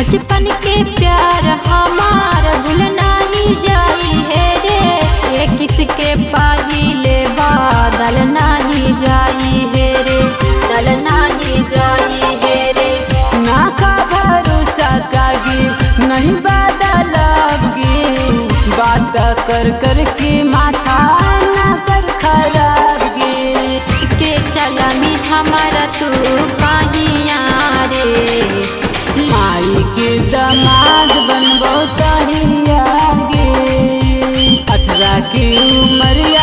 बचपन के प्यार हमार भूल नहीं जाई है रे। ये किसके पाहिले बादल नहीं जाई है रे, दल नहीं जाई है रे। ना का भरोसा कागी नहीं बदलगी, बात कर कर के माथा ना कर खराबगी। के चलनी हमारा तू कहिया रे, माई के दामाद बनबो तहिया गे। 18 की उम्र